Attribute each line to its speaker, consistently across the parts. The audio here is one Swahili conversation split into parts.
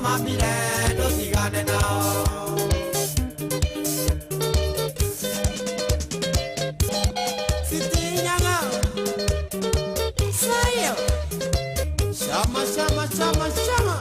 Speaker 1: mamire tutigane nao. Sitinyaga sayo shama shama shama shama.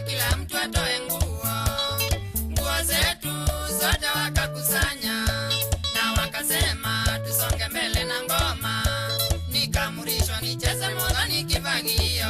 Speaker 2: Kila mtu atoe nguo zetu zote wakakusanya, na wakasema tusonge mbele na ngoma. Nikamrishwa nicheze modhani kifagio.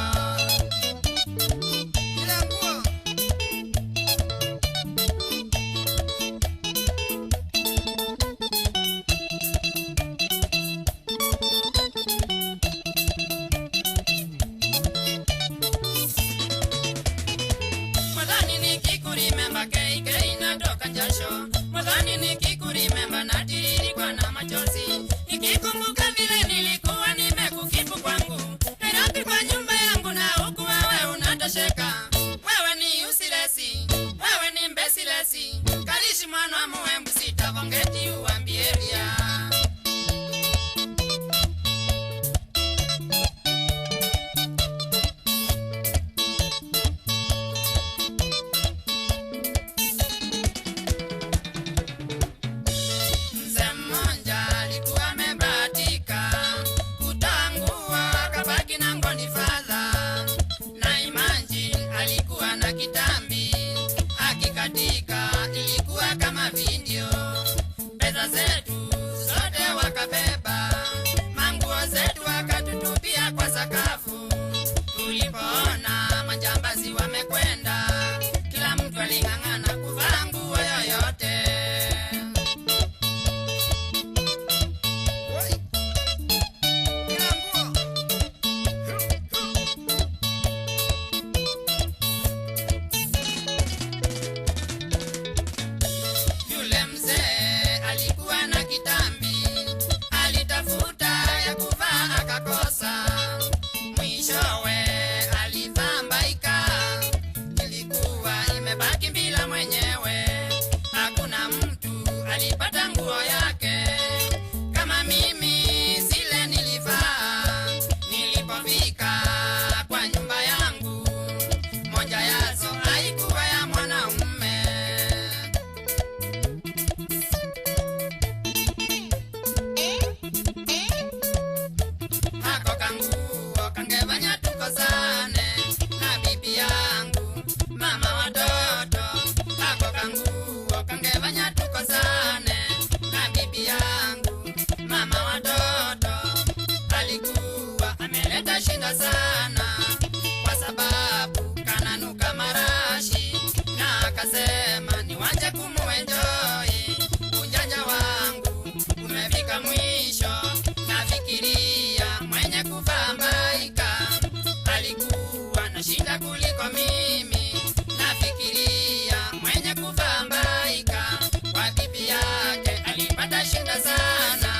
Speaker 2: Mwadhani nikikurimemba na tiririkwa na machozi, nikikumbuka vile nilikuwa nimekukipu kwangu Nairobi kwa nyumba yangu, na huku wewe unatosheka. Wewe ni usilesi, wewe ni mbesilesi, kalishi mwana wa muembu sitavongeti uambieria. Ilikuwa kama video, pesa zetu zote wakabeba, manguo zetu wakatutupia kwa sakafu. Tulipoona majambazi wamekwenda, kila mtu aling'ang'ana kuvaa nguo yoyote. Alipata nguo yake kama mimi zile nilivaa. Nilipofika kwa nyumba yangu, moja yazo haikuwa ya mwanaume. Hako kanguo kangefanya tukosane na bibi yangu, mama watoto. Hako kanguo kangefanya tukosane na bibi yangu, mama watoto. Alikuwa ameleta shinda sana, kwa sababu kananuka marashi, na akasema niwache kumuenjoy. Ujanja wangu umefika mwisho, nafikiria mwenye kufambaika alikuwa na shinda kuliko mimi. Nafikiria mwenye kufambaika kwa bibi yake alipata shinda sana.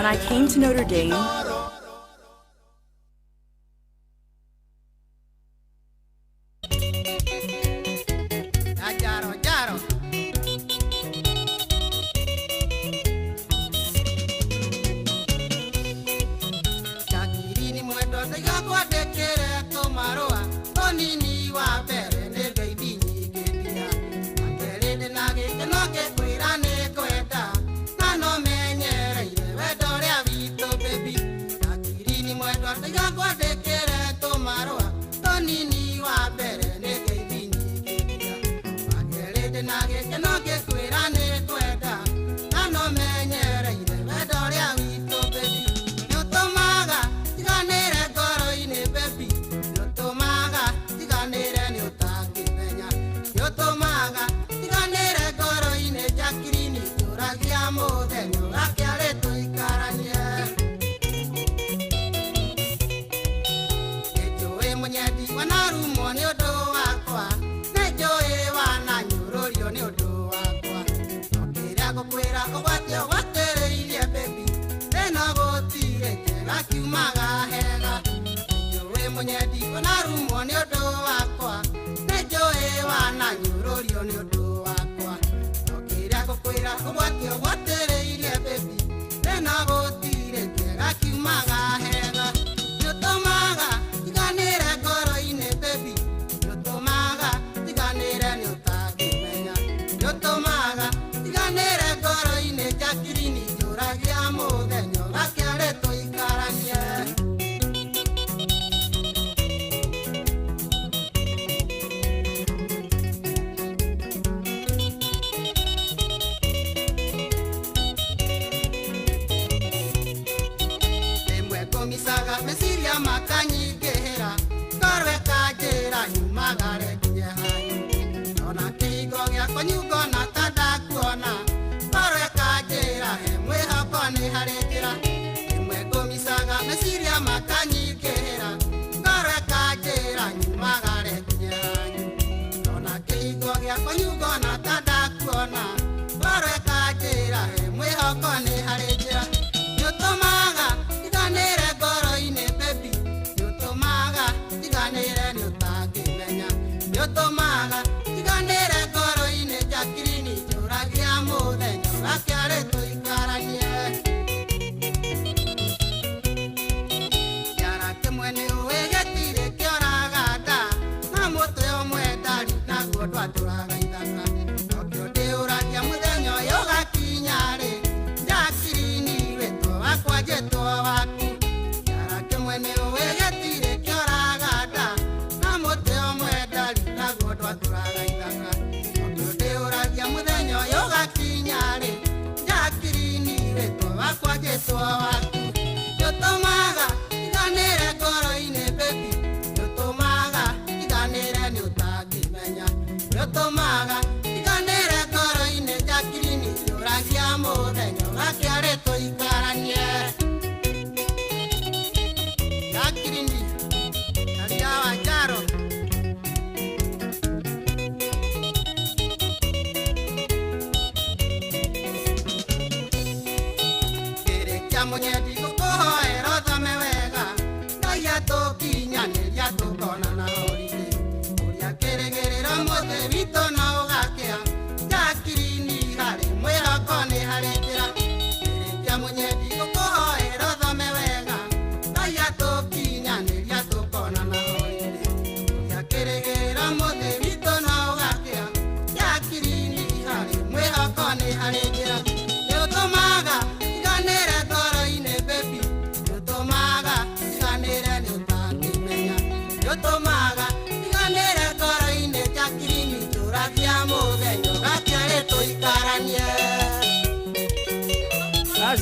Speaker 3: when I came to Notre Dame,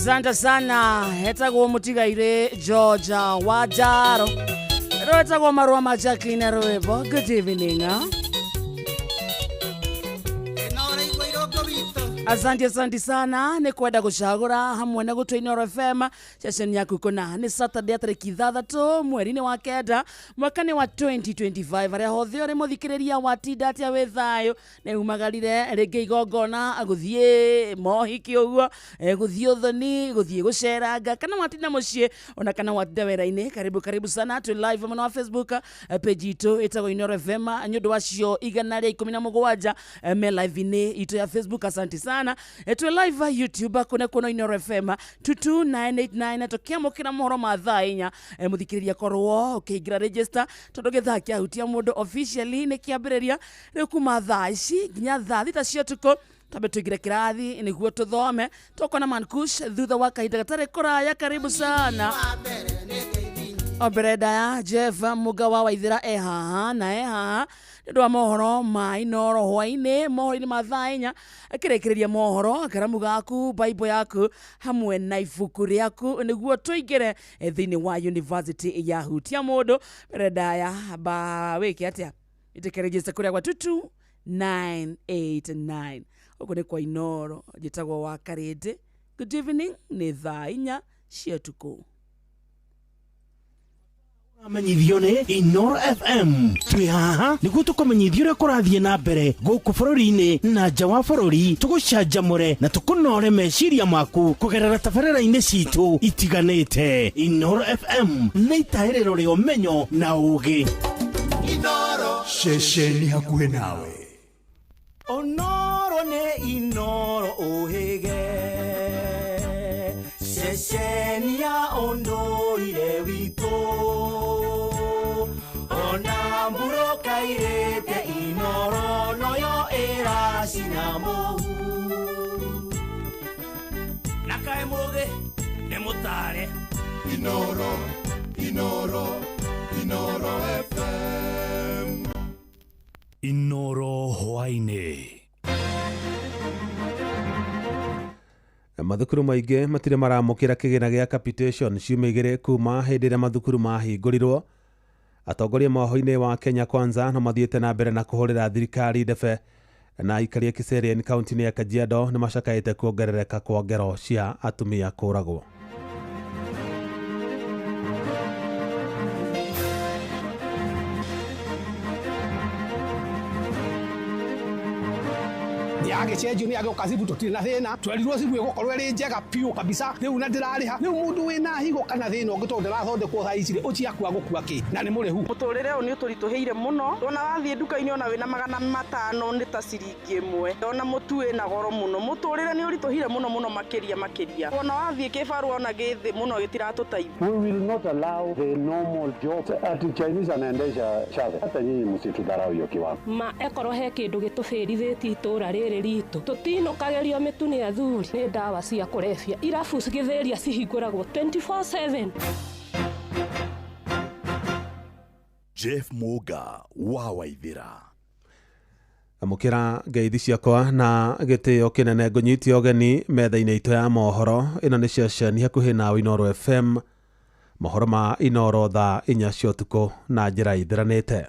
Speaker 4: Asante sana. Etagwo mutigaire George Wadaro. Etagwo marua ma Jacqueline Rwebo. Good evening.
Speaker 1: Enora iguairo gobito.
Speaker 4: Asante sana ni kwenda gucagura hamwe na gutwa Inoro FM session yaku kuna ni Saturday tariki 3 mweri wa kenda mwaka ni wa 2025 aria hothe uri muthikiriria wa tidati we thayo ne umagarire ringi igongona aguthie mohiki uguo guthie uthoni guthie guceranga kana watinda mucii ona kana watinda wera-ini karibu sana tu live on Facebook page itu itago Inoro FM nyundu wacio 117 me live ini itu ya Facebook. Asante sana etu live YouTube kuna Inoro FM 22989 tokiamo kina mohoro mathaa inya muthikiriria korwo ukiingira register tondu githaa kia hutia mundu officially ni kiambiriria riu kuma thaa ici nginya thaa thita cia tuko tabe tuigire kirathi niguo tuthome tokona mankush thutha wa kahinda gatari kuraya. Karibu sana obereda ya Jeff Mugawa Waithira haha na ndu wa mohoro ma Inoro hwaine mohoro-ini mathaa inya akirekereria mohoro karamu gaku bible yaku hamwe na ibuku riaku niguo tuingire thiini wa university ya hutia mundu bereda ya ba wiki atia itekereje kuria kwa 22989 uko ni kwa Inoro jitagwo wa Karede. Good evening ni thaa inya cia tuku
Speaker 3: amenyithio ni Inoro FM twi haha niguo tukumenyithio uria kurathie na mbere guku bururi-ini na nja wa bururi tugucanjamure na tukunore meciria maku kugerera tabarĩra-inĩ citu itiganĩte. Inoro FM nĩ itaĩrĩro rĩa ũmenyo na ũũgĩ.
Speaker 1: Inoro
Speaker 5: Ceceni hakuhĩ nawe.
Speaker 3: Onoro nĩ Inoro ũhĩge ceceni ya ũndũire witũ ona mburo kairĩte Inoro noyo ĩracina mũhu na kaĩ mũgĩ nĩ mũtare
Speaker 5: Inoro FM.
Speaker 3: Inoro hwainĩ.
Speaker 6: Mathukuru maingi matire maramukira kigina gia capitation ciumia igiri kuma hindi ria mathukuru mahingũrirwo. Atongoria mohoro-ini wa Kenya Kwanza no mathiĩte na mbere na kuhurira thirikari ndebe na ikaria Kiserian kaunti-ini ya Kajiado ni macakaĩte kuongerereka kwa ngero cia atumia kũragwo.
Speaker 7: yage cenjio ni yage okazibu tutire na thina twerirwo cibu igukorwo iri njega piu kabisa riu na ndirariha riu mundu wina higo kana thina ungito ndirathondekwo thaa ici uciakua gukua ki na ni murihu
Speaker 8: muturire uyu ni uturituhiire muno ona wathie nduka-ini ona wina 500 ni ta ciringi 1 ona mutu wina goro muno muturire ni urituhiire muno makiria ona wathie kibaru ona githi muno gitiratutaithia.
Speaker 9: We will not allow the normal job ati Chinese anaendesha chave hata nyinyi msitudharau hiyo kiwango
Speaker 10: ma ekorwo he kindu gitubirithĩtie itura rĩrĩ ritũ tũtinũkagerio mĩtu nĩ athuri nĩ ndawa cia kũrebia irabu cigĩthĩria cihingũragwo 24/7.
Speaker 5: Jeff Muga wa Waithira.
Speaker 6: Amukira ngeithi ciakwa na gĩtĩo kĩnene ngũnyitie ũgeni metha-inĩ itũ ya mohoro. Ĩno nĩ ceceni hakuhĩ nawe Inoro FM, mohoro ma Inoro thaa inya cia ũtukũ na njĩra ithiranĩte.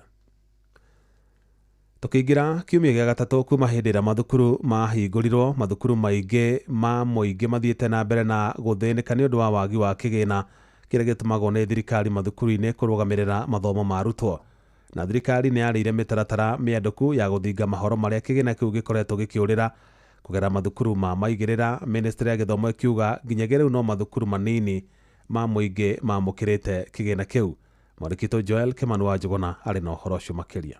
Speaker 6: Tukiingira kiumia gĩa gatatũ kuma hĩndĩ ĩrĩa mathukuru mahingũrirwo, mathukuru maingĩ ma mũingĩ mathiĩte na mbere na gũthĩnĩka nĩ ũndũ wa wagi wa kĩgĩna kĩrĩa gĩtũmagwo nĩ thirikari mathukuru-inĩ kũrũgamĩrĩra mathomo ma arutwo. Na thirikari nĩ yarĩire mĩtaratara mĩandũku ya gũthinga mahoro marĩa kĩgĩna kĩu gĩkoretwo gĩkĩũrĩra kũgerera mathukuru ma maigĩrĩra. Ministry ya gĩthomo ĩkiuga nginyagia rĩu no mathukuru manini ma mũingĩ mamũkĩrĩte kĩgĩna kĩu. Mwandĩki Joel Kimani wa Njuguna arĩ na ũhoro ũcio makĩria.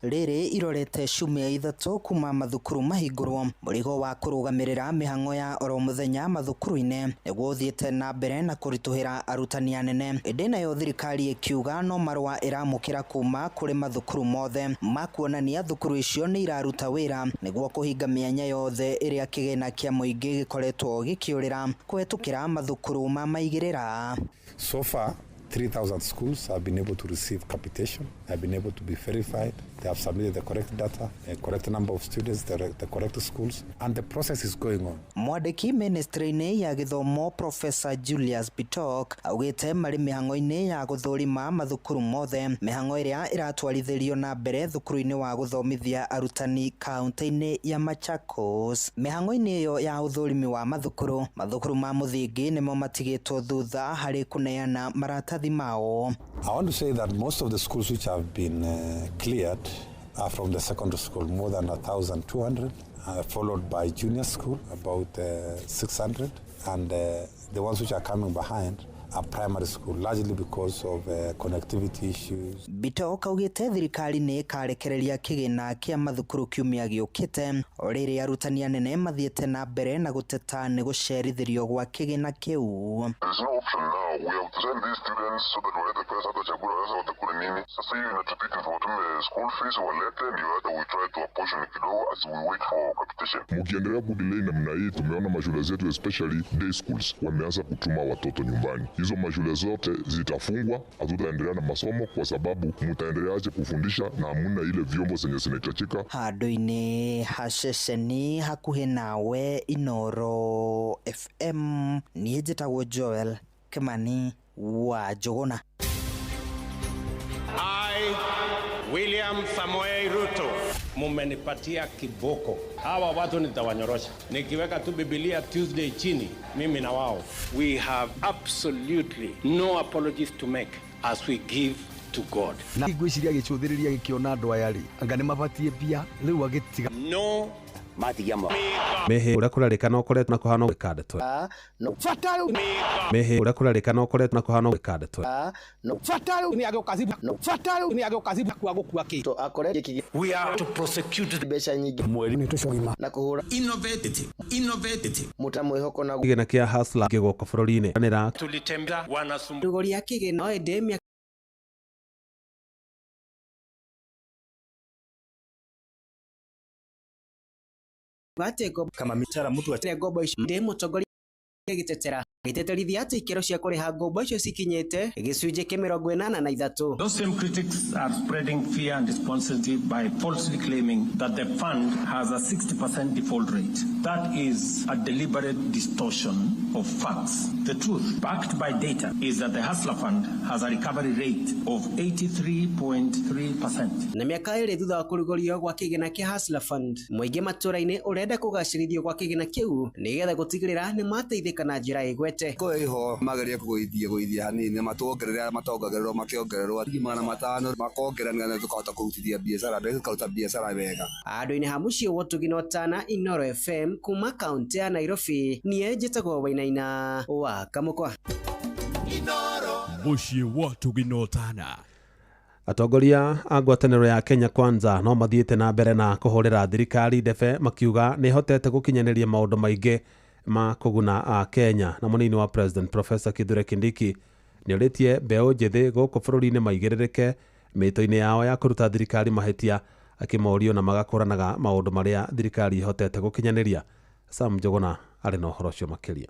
Speaker 11: Rĩrĩ irorete ciumia ithatũ kuma mathukuru mahingũrwo mũrigo wa kũrũgamĩrĩra mĩhang'o ya oro mũthenya mathukuru-inĩ nĩguo ũthiĩte na mbere na kũritũhĩra arutani anene. Ĩndĩ nayo thirikari ĩkiuga no marũa ĩramũkĩra kuma kũrĩ mathukuru mothe ma kuonania thukuru icio nĩ iraruta wĩra nĩguo kũhinga mĩanya yothe ĩrĩa kĩgĩna kĩa mũingĩ gĩkoretwo gĩkĩũrĩra kũhetũkĩra mathukuru ma maigĩrĩra.
Speaker 12: So far 3,000 schools have been able to receive capitation. have been able to be verified. They have submitted the correct data, a correct number of students, the correct schools, and the process is going on.
Speaker 11: Mwandiki ministry-ini ya githomo Professor Julius Bitok augite mari mihango-ini ya guthurima mathukuru mothe, mihango iria iratwarithirio na mbere thukuru-ini wa guthomithia arutani kaunti-ini ya Machakos. Mihango-ini iyo ya uthurimi wa mathukuru ma muthingi nimo matigitwo thutha hari kuneana maratathi mao.
Speaker 12: I want to say that most of the schools which have been cleared are from the secondary school, more than 1,200, followed by junior school, about 600, and the ones which are coming behind are primary school, largely because of connectivity issues.
Speaker 11: Bitok augite thirikari ni ikarekereria kigina kia mathukuru kiumia giukite oriri arutani anene mathiete na mbere na guteta ni gucerithirio gwa kigina kiu.
Speaker 13: There's no option now. We have to send these students so that whether pesa watachagua sasa watakula nini. Sasa hiyo inatubidi tuwatume school fees walete, ndio hata we try to apportion kidogo as we wait for capitation.
Speaker 14: Mukiendelea kudelay namna hii, tumeona mashule zetu especially day schools wameanza kutuma watoto nyumbani. Hizo mashule zote zitafungwa, hatutaendelea na masomo kwa sababu mtaendeleaje kufundisha na hamuna ile vyombo zenye zinahitajika.
Speaker 11: Handu-ini haceceni hakuhi nawe Inoro FM, niĩ njĩtagwo Joel Kimani wa Njuguna.
Speaker 15: William Samoei Ruto, mumenipatia kiboko. Hawa watu nitawanyorosha. Nikiweka tu Biblia Tuesday chini, mimi na wao. We have absolutely no apologies to make as we give to God.
Speaker 16: Na ngwiciria gicuthiriria gikiona andu aya ri anga ni mabatie pia riu agitiga.
Speaker 15: No
Speaker 16: mathiamo.
Speaker 6: Mehe uria kurarikana ukoretwo na kuhana gwikandetwe.
Speaker 7: No fataru.
Speaker 6: Mehe uria kurarikana ukoretwo na kuhana gwikandetwe.
Speaker 7: No fataru ni agokazibu. No fataru ni agokazibu kwa gukua ki.
Speaker 15: To akore kiki. We are to prosecute the besha nyingi.
Speaker 7: Mweri ni tushogima.
Speaker 15: Na kuhura innovative. Mutamwihoko na
Speaker 6: kigina kia hasla gigoka bururi-ini. Kanira
Speaker 15: tulitembea wanasumbu.
Speaker 17: Rugori ya kigina o endemia bateko
Speaker 16: kama mitara mtu
Speaker 17: atire ngombo icio ndi mutongoria gitetera giteterithia ati ikero cia kuriha ngombo icio cikinyete gicunje ki 83.
Speaker 15: Those same critics are spreading fear and despondency by falsely claiming that the fund has a 60% default rate. That is a deliberate distortion of facts. The truth, backed by data, is that the Hustler Fund has a recovery rate of 83.3%.
Speaker 17: Na miaka iri thutha wa kurugorio gwa kigina kia Hustler Fund, muingi matura-ini urenda kugacirithio gwa kigina kiu nigetha gutigirira ni mateithika na njira igwete.
Speaker 16: Ko iho mageria kugoithia hanini matuongerera matongererwo makiongererwo 500 makongerana na tukahota kurutithia biashara ndio tukaruta biashara wega.
Speaker 17: Andu-ini ha mucio wotugina tana Inoro FM kuma kaunti ya Nairobi nie njitagwo Wainaina wa Kamukwa.
Speaker 5: Inoro mucio wotugina tana.
Speaker 6: Atongoria a ngwatanĩro ya Kenya Kwanza no mathiĩte na mbere na kũhũrĩra thirikari ndebe makiuga nĩ hotete gũkinyanĩria maũndũ maingĩ ma kũguna a Kenya. Na mũnini wa President Professor Kithure Kindiki nĩ ũrĩtie mbeũ njĩthĩ gũkũ bũrũri-inĩ maigĩrĩrĩke mĩto-inĩ yao ya kũruta thirikari mahĩtia, akĩmorio na magakũranaga maũndũ marĩa thirikari ihotete gũkinyanĩria. Sam Njuguna arĩ na ũhoro ũcio makĩria.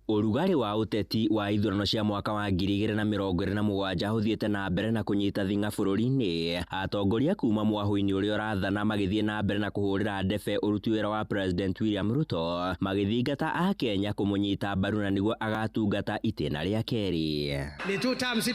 Speaker 18: Urugari wa uteti wa ithurano cia mwaka wa 2027 huthiete na mbere na kunyita thinga bũrũri-inĩ. Atongoria kuma mwahu-inĩ ũrĩa ũrathana magĩthiĩ na mbere na kũhũrĩra ndebe ũruti wĩra wa President William Ruto, magĩthingata a Kenya kũmũnyita mbaru na nĩguo agatungata itĩna rĩa kerĩ.
Speaker 7: Ni two terms.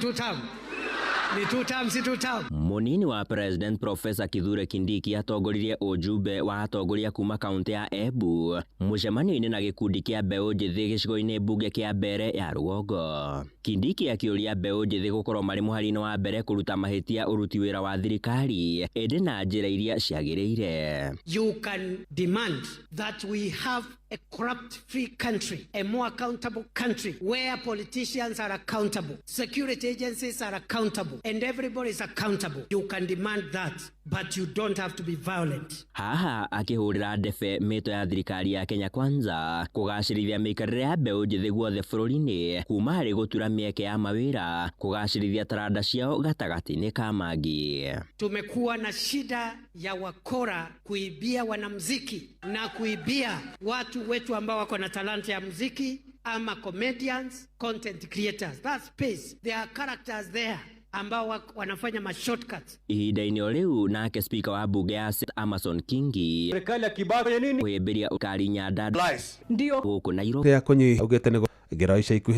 Speaker 18: Munini wa President Professor Kithure Kindiki atongoririe ujumbe wa atongoria kuma kaunti ya Embu mũcemanio-inĩ na gĩkundi kĩa mbeũ njĩthĩ gĩcigo-inĩ mbunge kĩa mbere ya Rũgongo. Kindiki akĩũria mbeũ njĩthĩ gũkorwo marĩ mũhari-inĩ wa mbere kũruta mahĩtia ũruti wĩra wa thirikari ĩndĩ na njĩra iria ciagĩrĩire.
Speaker 19: You can demand that we have a corrupt-free country, a more accountable country where politicians are accountable, security agencies are accountable, and everybody is accountable. You can demand that, but you don't have to be violent.
Speaker 18: Haha akĩhũrĩra ndebe mĩto ya thirikari ya Kenya Kwanza kũgacĩrithia mĩikarĩre ya mbeũ njĩthĩ guothe bũrũri-inĩ kuma harĩ gũtura mĩeke ya mawĩra, kũgacĩrithia taranda ciao gatagatĩ-inĩ ka mangi.
Speaker 19: Tumekuwa na shida ya wakora kuibia wanamuziki na kuibia watu wetu ambao wako na talanta ya muziki ama comedians, content creators. That space, there are characters there ambao wanafanya ma shortcuts.
Speaker 18: Ihinda-inĩ rĩu nake spika wa bunge ya Amason Kingi
Speaker 20: serikali ya Kibaki nini
Speaker 18: kuhĩmbĩria ũkari Nyandanda
Speaker 19: ndio
Speaker 18: gũkũ Nairobi
Speaker 6: ya kũnyi augĩte nĩ ngero ica ikuhĩ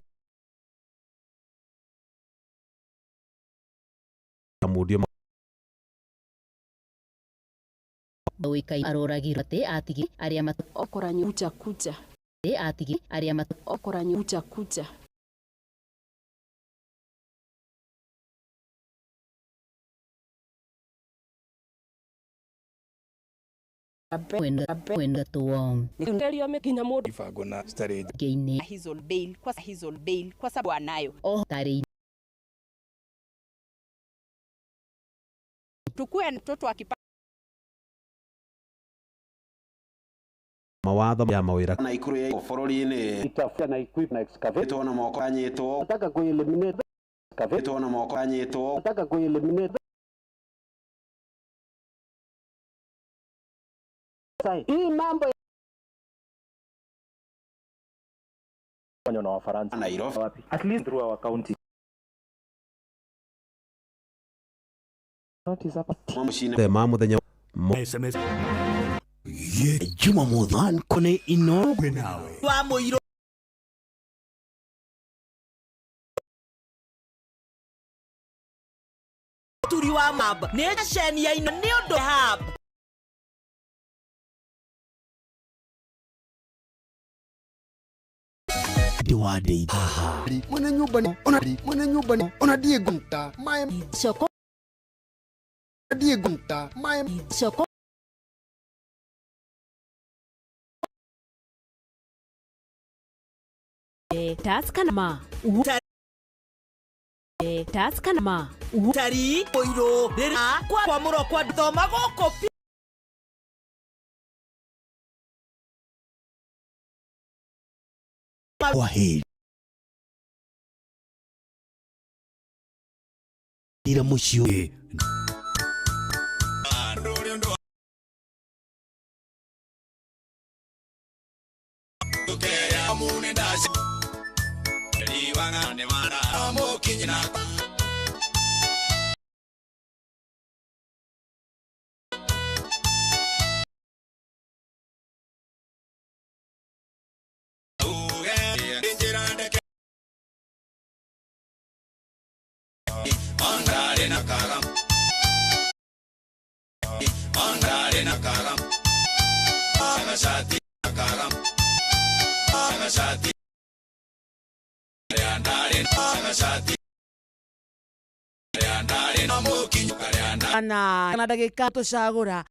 Speaker 6: amudio
Speaker 21: Wikai aroragirwo ati atigi aria
Speaker 10: okoranyu kucha
Speaker 21: atigi aria
Speaker 10: okoranyu kucha
Speaker 21: Wenda tuom
Speaker 10: ndio mekinya mundu
Speaker 20: ifango na starage
Speaker 21: geini
Speaker 22: hizol bail kwa sababu anayo
Speaker 21: tari
Speaker 22: tukue mtoto akipa
Speaker 6: mawatho ya mawira
Speaker 20: na ikuru ya borori-ini
Speaker 9: itafuta na equip na excavate
Speaker 20: na moko anyito
Speaker 9: nataka kueliminate excavate
Speaker 20: na moko anyito
Speaker 9: nataka kueliminate hii mambo na Wafaransa
Speaker 20: Nairobi
Speaker 9: wapi at least through our county notice hapa
Speaker 6: tema muthenya
Speaker 3: SMS Juma Mudhan kone ino
Speaker 1: nawe wa moiro turi wa mab ne sheni ya ino ne odo hab diwade ibaha
Speaker 23: mwana nyumba ona Diego mta mai
Speaker 21: soko
Speaker 23: Diego mta mai
Speaker 21: soko taskanama taskanama
Speaker 1: tari oiro rera kwa muro kwa thoma goko
Speaker 3: waheri dira mushio
Speaker 4: na ndagika tucagura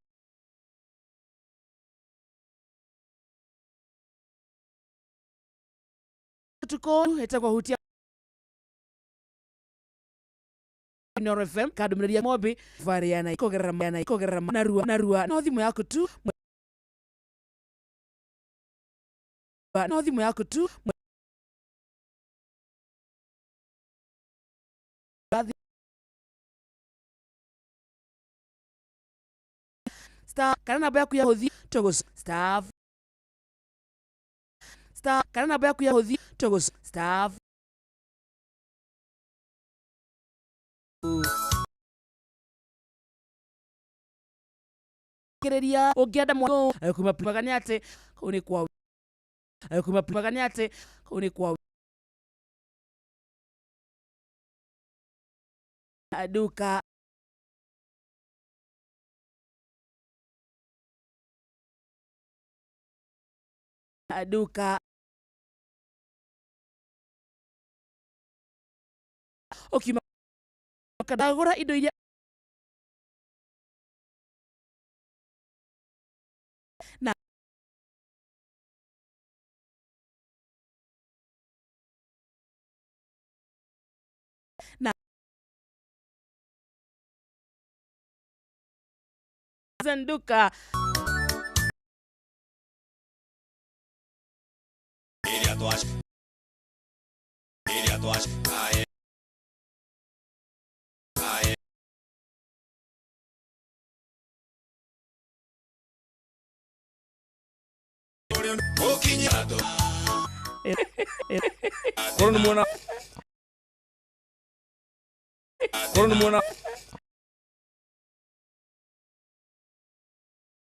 Speaker 4: tuko etagwa hutia Noro FM kadumiriria mobi variana ikogerera narua no thimu yako tu no thimu yako tu star kana namba yaku ya hothi togo star kana namba yaku ya hothi togo star kireria ugienda mwa kuma pagani ate uni kwa kuma pagani ate uni kwa aduka okima kadagora indo iria na zanduka
Speaker 20: Kono mwana
Speaker 2: Korwo nĩ muona